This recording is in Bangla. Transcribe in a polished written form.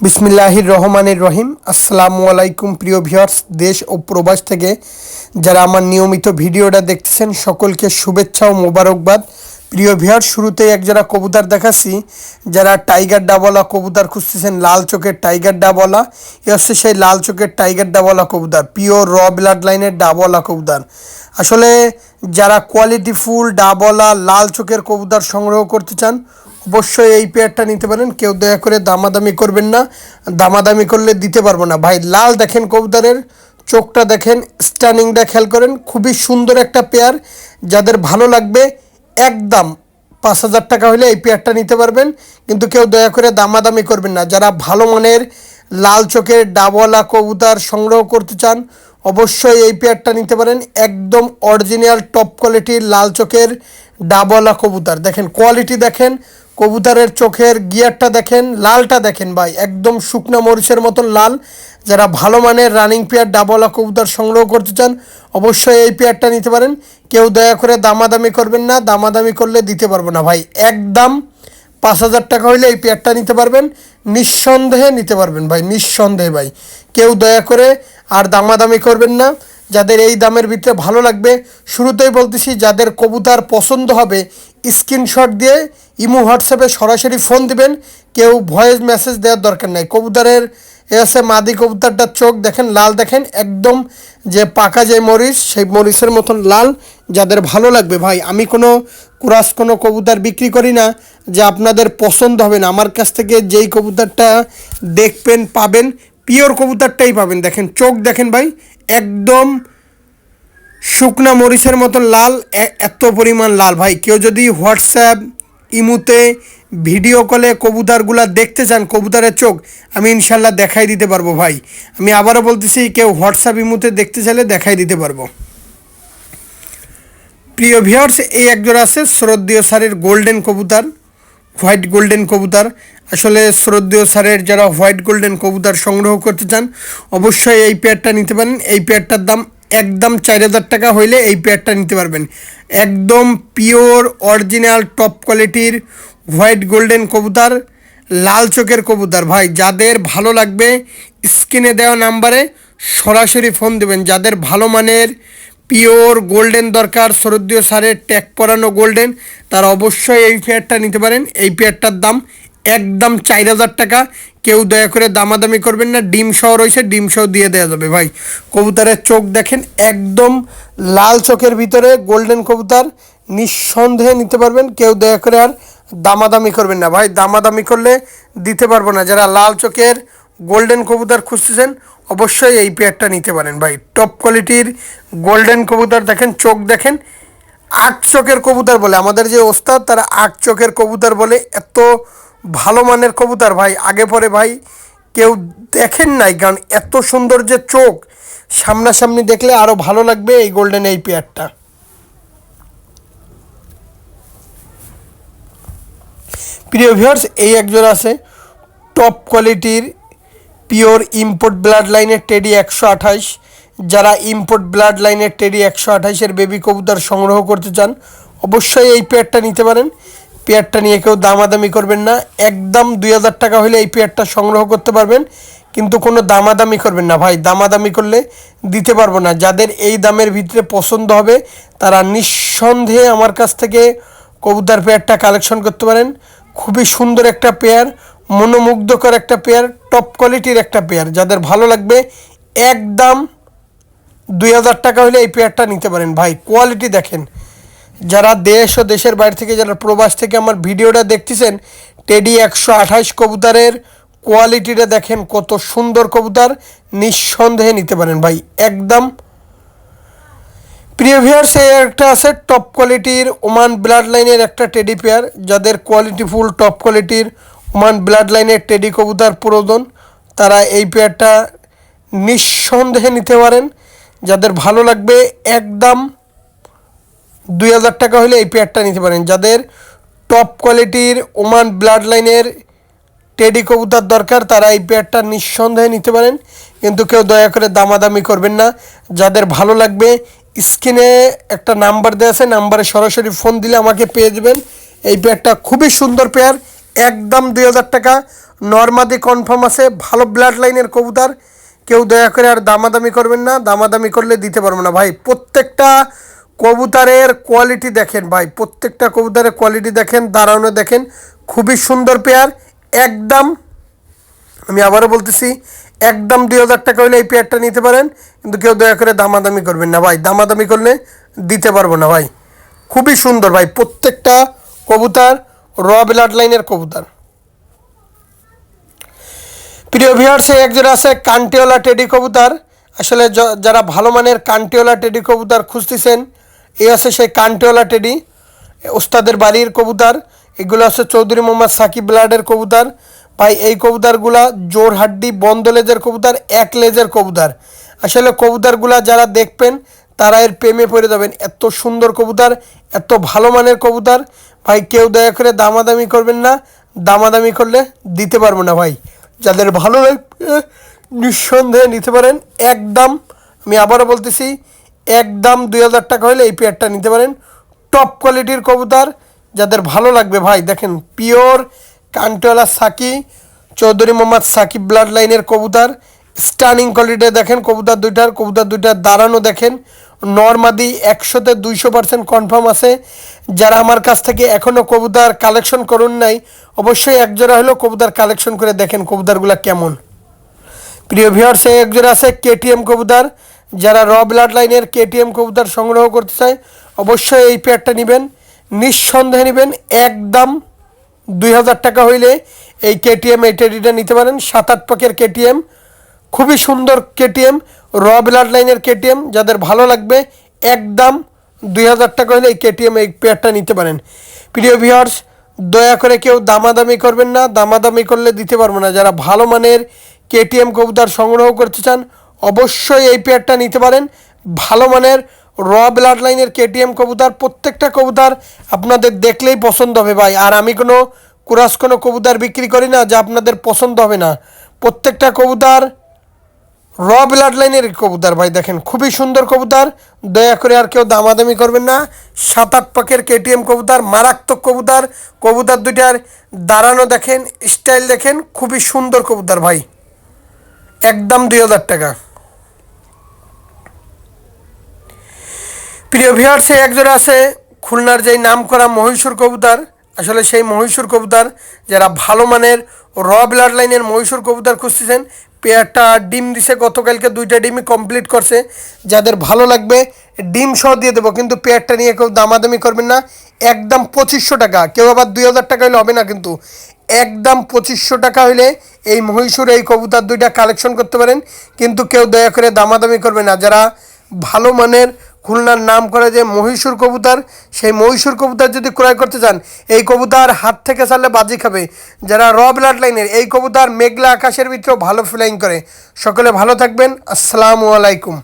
বিসমিল্লাহির রহমানির রহিম। আসসালামু আলাইকুম প্রিয় ভিউয়ার্স, দেশ ও প্রবাস থেকে যারা আমার নিয়মিত ভিডিওটা দেখতেছেন সকলকে শুভেচ্ছা ও মোবারকবাদ। প্রিয় ভিউয়ার্স, শুরুতেই একজোড়া কবুতর দেখাচ্ছি। যারা টাইগার ডাবলা কবুতর খুঁজতেছেন, লাল চোখের টাইগার ডাবলা, এ হচ্ছে সেই লাল চোখের টাইগার ডাবলা কবুতর, পিওর র ব্লাড লাইনের ডাবলা কবুতর। আসলে যারা কোয়ালিটিফুল ডাবলা লাল চোখের কবুতর সংগ্রহ করতে চান অবশ্যই এই পেয়ারটা নিতে পারেন। কেউ দয়া করে দামাদামি করবেন না, দামাদামি করলে দিতে পারবো না ভাই। লাল দেখেন কবুতরের চোখটা, দেখেন স্ট্যান্ডিংটা খেয়াল করেন, খুবই সুন্দর একটা পেয়ার। যাদের ভালো লাগবে একদম 5,000 টাকা হলে এই পেয়ারটা নিতে পারবেন, কিন্তু কেউ দয়া করে দামাদামি করবেন না। যারা ভালো মানের লাল চোখের ডাবলা কবুতর সংগ্রহ করতে চান অবশ্যই এই পেয়ারটা নিতে পারেন। একদম অরিজিনাল টপ কোয়ালিটির লাল চোখের ডাবলা কবুতর, দেখেন কোয়ালিটি, দেখেন কবুতরের চোখের গিয়ারটা দেখেন, লালটা দেখেন ভাই, একদম শুকনা মরিচের মতন লাল। যারা ভালো মানের রানিং পেয়ার ডাবলা কবুতর সংগ্রহ করতে চান অবশ্যই এই পেয়ারটা নিতে পারেন। কেউ দয়া করে দামাদামি করবেন না, দামাদামি করলে দিতে পারবো না ভাই। একদম 5,000 টাকা হইলে এই পেয়ারটা নিতে পারবেন, নিঃসন্দেহে নিতে পারবেন ভাই, নিঃসন্দেহে ভাই। কেউ দয়া করে আর দামাদামি করবেন না। যাদের এই দামের ভিতরে ভালো লাগবে, শুরুতেই বলতেছি, যাদের কবুতর পছন্দ হবে স্ক্রিনশট দিয়ে ইমো হোয়াটসঅ্যাপে সরাসরি ফোন দিবেন, কেউ ভয়েস মেসেজ দেওয়ার দরকার নাই। কবুতরের এ আছে মাদি কবুতরটার চোখ দেখেন, লাল দেখেন, একদম যে পাকা যে মরিচ সেই মরিচের মতন লাল। যাদের ভালো লাগবে ভাই, আমি কোনো কুরাস কোনো কবুতর বিক্রি করি না যে আপনাদের পছন্দ হবে না। আমার কাছ থেকে যেই কবুতরটা দেখবেন পাবেন পিওর কবুতরটাই পাবেন। দেখেন চোখ দেখেন ভাই, একদম শুকনা মরিচের মতন লাল, এত পরিমাণ লাল ভাই। কেউ যদি হোয়াটসঅ্যাপ ইমুতে ভিডিও কলে কবুতরগুলো দেখতে চান, কবুতরের চোখ আমি ইনশাল্লাহ দেখাই দিতে পারবো ভাই। আমি আবারও বলতেছি, কেউ হোয়াটসঅ্যাপ ইমুতে দেখতে চাইলে দেখাই দিতে পারবো। প্রিয় ভিউয়ার্স, এই একজোড়া আছে শ্রদ্ধেয় স্যারের গোল্ডেন কবুতর, হোয়াইট গোল্ডেন কবুতর। আসলে শ্রদ্ধেয় স্যারের যারা হোয়াইট গোল্ডেন কবুতর সংগ্রহ করতে চান অবশ্যই এই পেয়ারটা নিতে পারেন। এই পেয়ারটার দাম একদম 4,000 টাকা হইলে এই পেয়ারটা নিতে পারবেন। একদম পিওর অরিজিনাল টপ কোয়ালিটির হোয়াইট গোল্ডেন কবুতর, লাল চোখের কবুতর ভাই। যাদের ভালো লাগবে স্ক্রিনে দেওয়া নাম্বারে সরাসরি ফোন দেবেন। যাদের ভালো মানের পিওর গোল্ডেন দরকার, শ্রদ্ধেয় স্যারের ট্যাগ পরানো গোল্ডেন, তারা অবশ্যই এই পেয়ারটা নিতে পারেন। এই পেয়ারটার দাম একদম 4,000 টাকা। কেউ দয়া করে দামাদামি করবেন না, ডিম সহ রয়েছে, ডিম সহ দিয়ে দেওয়া যাবে ভাই। কবুতরের চোখ দেখেন, একদম লাল চোখের ভিতরে গোল্ডেন কবুতর, নিঃসন্দেহে নিতে পারবেন। কেউ দয়া করে আর দামাদামি করবেন না ভাই, দামাদামি করলে দিতে পারবো না। যারা লাল চোখের গোল্ডেন কবুতর খুঁজতেছেন অবশ্যই এই পেয়ারটা নিতে পারেন ভাই। টপ কোয়ালিটির গোল্ডেন কবুতর দেখেন, চোখ দেখেন, 8 চোখের কবুতর বলে আমাদের যে ওস্তাদ, তারা 8 চোখের কবুতর বলে। এত ভালো মানের কবুতর ভাই, আগে পরে ভাই কেউ দেখেন নাই, কারণ এত সুন্দর যে চোখ, সামনাসামনি দেখলে আরও ভালো লাগবে এই গোল্ডেন এই পেয়ারটা। প্রিয় ভিউয়ার্স, এই একজোড়া আছে টপ কোয়ালিটির পিওর ইম্পোর্ট ব্লাড লাইনের টেডি 128। যারা ইম্পোর্ট ব্লাড লাইনের টেডি 128-এর বেবি কবুতর সংগ্রহ করতে চান অবশ্যই এই পেয়ারটা নিতে পারেন। পেয়ারটা নিয়ে কেউ দামাদামি করবেন না, একদম 2,000 টাকা হলে এই পেয়ারটা সংগ্রহ করতে পারবেন, কিন্তু কোনো দামাদামি করবেন না ভাই, দামাদামি করলে দিতে পারবো না। যাদের এই দামের ভিতরে পছন্দ হবে তারা নিঃসন্দেহে আমার কাছ থেকে কবুতর পেয়ারটা কালেকশন করতে পারেন। খুবই সুন্দর একটা পেয়ার, মনোমুগ্ধকর একটা পেয়ার, টপ কোয়ালিটির একটা পেয়ার। যাদের ভালো লাগবে একদম 2,000 টাকা হলে এই পেয়ারটা নিতে পারেন ভাই। কোয়ালিটি দেখেন, যারা দেশ ও দেশের বাইরে থেকে, যারা প্রবাস থেকে আমার ভিডিওটা দেখতেছেন, টেডি 128 কবুতরের কোয়ালিটিটা দেখেন, কত সুন্দর কবুতর, নিঃসন্দেহে নিতে পারেন ভাই একদম। প্রিয় ভিউয়ার্স, এই একটা আছে টপ কোয়ালিটির ওমান ব্লাড লাইনের একটা টেডি পেয়ার। যাদের কোয়ালিটিফুল টপ কোয়ালিটির ওমান ব্লাড লাইনের টেডি কবুতর প্রয়োজন তারা এই পেয়ারটা নিঃসন্দেহে নিতে পারেন। যাদের ভালো লাগবে একদম 2,000 টাকা হলে এই পেয়ারটা নিতে পারেন। যাদের টপ কোয়ালিটির ওমান ব্লাড লাইনের টেডি কবুতর দরকার তারা এই পেয়ারটা নিঃসন্দেহে নিতে পারেন, কিন্তু কেউ দয়া করে দামাদামি করবেন না। যাদের ভালো লাগবে স্ক্রিনে একটা নাম্বার দেওয়া আছে, নাম্বারে সরাসরি ফোন দিলে আমাকে পেয়ে যাবেন। এই পেয়ারটা খুবই সুন্দর পেয়ার, একদম 2000 টাকা। নর্মাদি কনফার্ম আছে, ভালো ব্লাড লাইনের কবুতর। কেউ দয়া করে আর দামাদামি করবেন না, দামাদামি করলে দিতে পারবো না ভাই। প্রত্যেকটা কবুতরের কোয়ালিটি দেখেন ভাই, প্রত্যেকটা কবুতরের কোয়ালিটি দেখেন, দাঁড়ানো দেখেন, খুবই সুন্দর পেয়ার। একদম, আমি আবারও বলতেছি, একদম 2000 টাকা হলে এই পেয়ারটা নিতে পারেন, কিন্তু কেউ দয়া করে দামাদামি করবেন না ভাই, দামাদামি করলে দিতে পারবো না ভাই। খুবই সুন্দর ভাই, প্রত্যেকটা কবুতর র ব্লাড লাইনের কবুতর। প্রিয় ভিউয়ার্স, একজোড়া আছে কান্টিওলা টেডি কবুতর। আসলে যারা ভালো মানের কান্টিওলা টেডি কবুতর খুঁজতেছেন, এই আছে সেই কান্টিওলা টেডি, ওস্তাদের বাড়ির কবুতর। এগুলো আছে চৌধুরী মোহাম্মদ সাকিব ব্লাডের কবুতর ভাই। এই কবুতরগুলা জোর হাড্ডি বন্ধ লেজের কবুতর, এক লেজের কবুতর। আসলে কবুতরগুলা যারা দেখবেন তারা এর প্রেমে পড়ে যাবেন। এত সুন্দর কবুতর, এত ভালো মানের কবুতর ভাই। কেউ দয়া করে দামাদামি করবেন না, দামাদামি করলে দিতে পারবো না ভাই। যাদের ভালো লাগবে নিঃসন্দেহে নিতে পারেন। একদম, আমি আবারও বলতেছি, একদম 2000 টাকা হলে এই পেয়ারটা নিতে পারেন। টপ কোয়ালিটির কবুতর, যাদের ভালো লাগবে ভাই। দেখেন পিওর কান্টওয়ালা সাকি, চৌধুরী মোহাম্মদ সাকিব ব্লাড লাইনের কবুতর। স্টানিং কোয়ালিটি দেখেন কবুতর দুইটার দাঁড়ানো দেখেন। নর্মাদি 100তে 200% কনফার্ম আছে। যারা আমার কাছ থেকে এখনও কবুতর কালেকশন করুন নাই, অবশ্যই একজোড়া হলেও কবুতর কালেকশন করে দেখেন কবুতরগুলো কেমন। প্রিয় ভিউয়ার্স, একজোড়া আছে কেটিএম কবুতর। যারা র ব্লাড লাইনের কেটিএম কবুতর সংগ্রহ করতে চায়, অবশ্যই এই পেয়ারটা নেবেন, নিঃসন্দেহে নেবেন। একদম 2000 টাকা হইলে এই কেটিএম, এই টেডিটা নিতে পারেন। 7-8 পাকের কেটিএম, খুবই সুন্দর কেটিএম, র ব্লাড লাইনের কেটিএম। যাদের ভালো লাগবে একদম 2000 টাকা হলে এই কেটিএম, এই পেয়ারটা নিতে পারেন। প্রিয় ভিউয়ার্স, দয়া করে কেউ দামাদামি করবেন না, দামাদামি করলে দিতে পারবো না। যারা ভালো মানের কেটিএম কবুতর সংগ্রহ করতে চান, অবশ্যই এই পেয়ারটা নিতে পারেন। ভালো মানের র ব্লাড লাইনের কেটিএম কবুতর, প্রত্যেকটা কবুতর আপনাদের দেখলেই পছন্দ হবে ভাই। আর আমি কোনো কোনো কবুতর বিক্রি করি না যা আপনাদের পছন্দ হবে না। প্রত্যেকটা কবুতর র ব্লাড লাইনের কবুতর ভাই। দেখেন খুবই সুন্দর কবুতর, দয়া করে আর কেউ দামাদামি করবেন না। 7-8 পাকের কেটিএম কবুতর, মারাত্মক কবুতর। কবুতর দুইটার দাঁড়ানো দেখেন, স্টাইল দেখেন, খুবই সুন্দর কবুতর ভাই। একদম 2000 টাকা। প্রিয় ভিউয়ার্স, একজোড়া আছে খুলনার যেই নাম করা মহীশূর কবুতর। আসলে সেই মহীশূর কবুতর, যারা ভালো মানের র ব্লাড লাইনের মহীশূর কবুতর খুঁজতেছেন, পেয়ারটা ডিম দিছে গতকালকে, 2টা ডিমই কমপ্লিট করছে। যাদের ভালো লাগবে ডিম সহ দিয়ে দেবো, কিন্তু পেয়ারটা নিয়ে কেউ দামাদামি করবেন না। একদম 2500 টাকা। কেউ আবার 2000 টাকা হলে হবে না, কিন্তু একদম 2500 টাকা হলে এই মহীশূর এই কবুতর দুইটা কালেকশন করতে পারেন, কিন্তু কেউ দয়া করে দামাদামি করবে না। যারা ভালো মানের খুলনার নাম করে যে মহীশূর কবুতর, সেই মহীশূর কবুতর যদি ক্রয় করতে চান, এই কবুতর হাত থেকে ছাড়লে বাজি খাবে। যারা র ব্লাড লাইনের, এই কবুতর মেঘলা আকাশের ভিতরেও ভালো ফ্লাইং করে। সকলে ভালো থাকবেন, আসসালামু আলাইকুম।